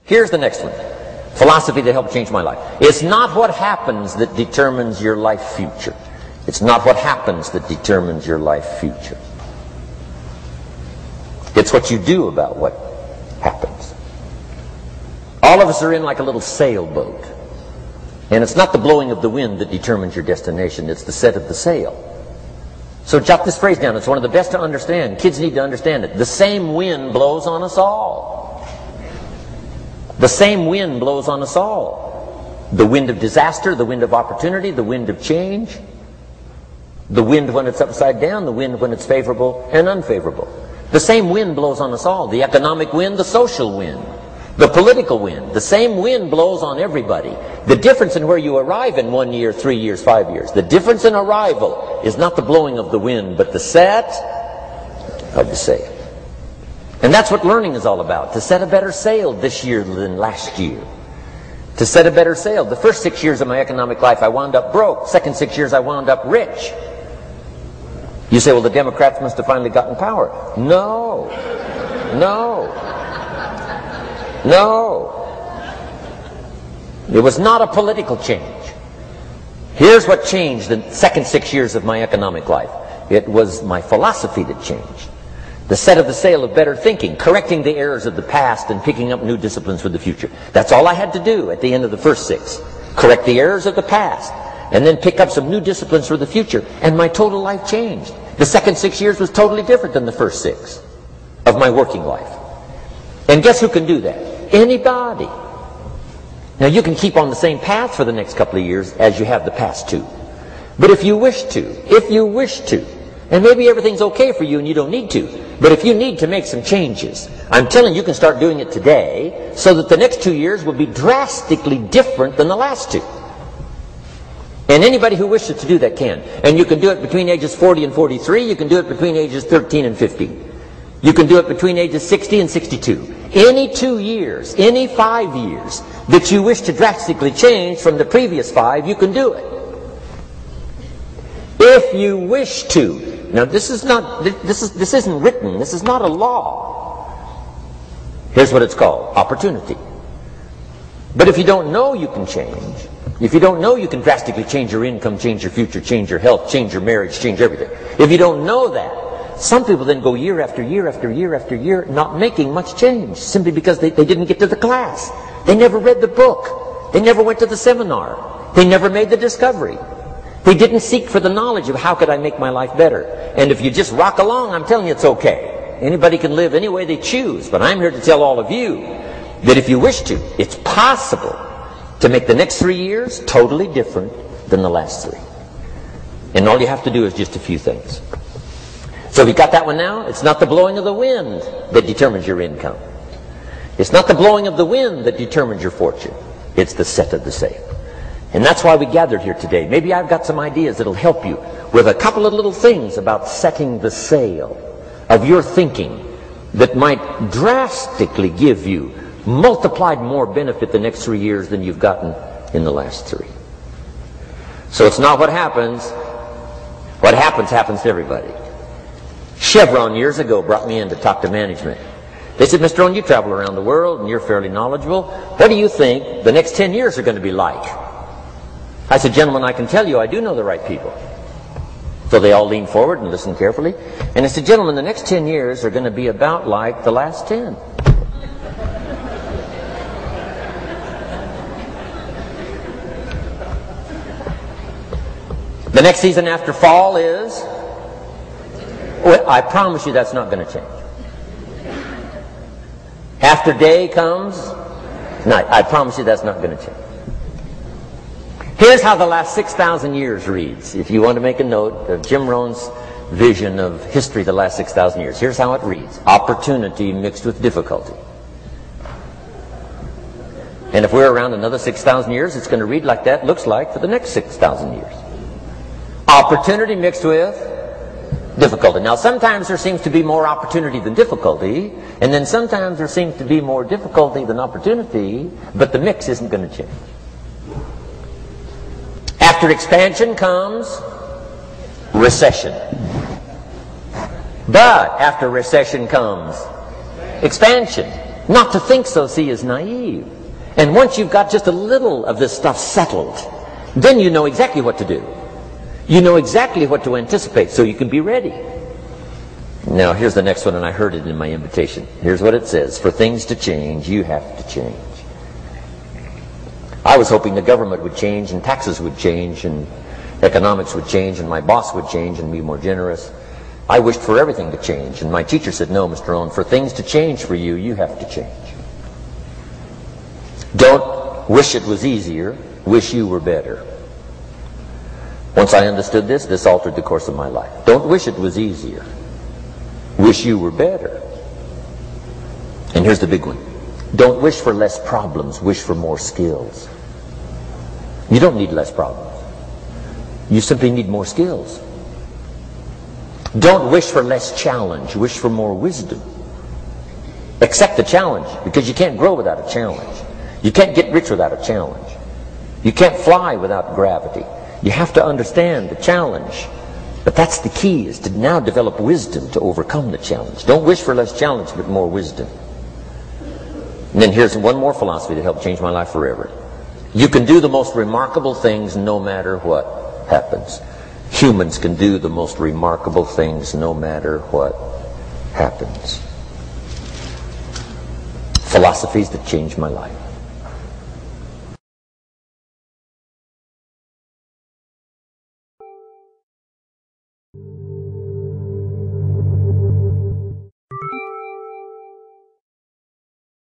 Here's the next one. Philosophy that helped change my life. It's not what happens that determines your life future. It's not what happens that determines your life future. It's what you do about what happens. All of us are in like a little sailboat. And it's not the blowing of the wind that determines your destination. It's the set of the sail. So jot this phrase down. It's one of the best to understand. Kids need to understand it. The same wind blows on us all. The same wind blows on us all. The wind of disaster, the wind of opportunity, the wind of change. The wind when it's upside down, the wind when it's favorable and unfavorable. The same wind blows on us all. The economic wind, the social wind, the political wind. The same wind blows on everybody. The difference in where you arrive in 1 year, 3 years, 5 years, the difference in arrival is not the blowing of the wind, but the set of the sail. And that's what learning is all about. To set a better sail this year than last year. To set a better sail. The first 6 years of my economic life I wound up broke. Second 6 years I wound up rich. You say, well, the Democrats must have finally gotten power. No. No. No. It was not a political change. Here's what changed the second 6 years of my economic life. It was my philosophy that changed. The set of the sail of better thinking, correcting the errors of the past and picking up new disciplines for the future. That's all I had to do at the end of the first 6. Correct the errors of the past and then pick up some new disciplines for the future. And my total life changed. The second 6 years was totally different than the first 6 of my working life. And guess who can do that? Anybody. Now you can keep on the same path for the next couple of years as you have the past 2. But if you wish to, and maybe everything's okay for you and you don't need to, but if you need to make some changes, I'm telling you, you can start doing it today so that the next 2 years will be drastically different than the last 2. And anybody who wishes to do that can. And you can do it between ages 40 and 43. You can do it between ages 13 and 15. You can do it between ages 60 and 62. Any 2 years, any 5 years that you wish to drastically change from the previous 5, you can do it. If you wish to. Now this isn't written. This is not a law. Here's what it's called. Opportunity. But if you don't know you can change, if you don't know you can drastically change your income, change your future, change your health, change your marriage, change everything. If you don't know that, some people then go year after year after year after year not making much change simply because they didn't get to the class. They never read the book. They never went to the seminar. They never made the discovery. They didn't seek for the knowledge of how could I make my life better. And if you just rock along, I'm telling you it's okay. Anybody can live any way they choose. But I'm here to tell all of you that if you wish to, it's possible to make the next 3 years totally different than the last 3. And all you have to do is just a few things. So if you got that one now, it's not the blowing of the wind that determines your income. It's not the blowing of the wind that determines your fortune. It's the set of the sail. And that's why we gathered here today. Maybe I've got some ideas that'll help you with a couple of little things about setting the sail of your thinking that might drastically give you multiplied more benefit the next 3 years than you've gotten in the last 3. So it's not what happens. What happens to everybody. Chevron years ago brought me in to talk to management. They said, Mr. Owen, you travel around the world and you're fairly knowledgeable. What do you think the next 10 years are going to be like? I said, gentlemen, I can tell you I do know the right people. So they all leaned forward and listened carefully. And I said, gentlemen, the next 10 years are going to be about like the last 10. The next season after fall is, well, I promise you that's not going to change. After day comes night. I promise you that's not going to change. Here's how the last 6,000 years reads. If you want to make a note of Jim Rohn's vision of history the last 6,000 years, here's how it reads. Opportunity mixed with difficulty. And if we're around another 6,000 years, it's going to read like that looks like for the next 6,000 years. Opportunity mixed with difficulty. Now sometimes there seems to be more opportunity than difficulty, and then sometimes there seems to be more difficulty than opportunity, but the mix isn't going to change. After expansion comes recession. But after recession comes expansion. Not to think so, see, is naive. And once you've got just a little of this stuff settled, then you know exactly what to do. You know exactly what to anticipate, so you can be ready. Now, here's the next one, and I heard it in my invitation. Here's what it says. For things to change, you have to change. I was hoping the government would change, and taxes would change, and economics would change, and my boss would change and be more generous. I wished for everything to change, and my teacher said, no, Mr. Owen, for things to change for you, you have to change. Don't wish it was easier, wish you were better. Once I understood this, this altered the course of my life. Don't wish it was easier, wish you were better. And here's the big one. Don't wish for less problems, wish for more skills. You don't need less problems. You simply need more skills. Don't wish for less challenge, wish for more wisdom. Accept the challenge, because you can't grow without a challenge. You can't get rich without a challenge. You can't fly without gravity. You have to understand the challenge. But that's the key, is to now develop wisdom to overcome the challenge. Don't wish for less challenge, but more wisdom. And then here's one more philosophy that helped change my life forever. You can do the most remarkable things no matter what happens. Humans can do the most remarkable things no matter what happens. Philosophies that changed my life.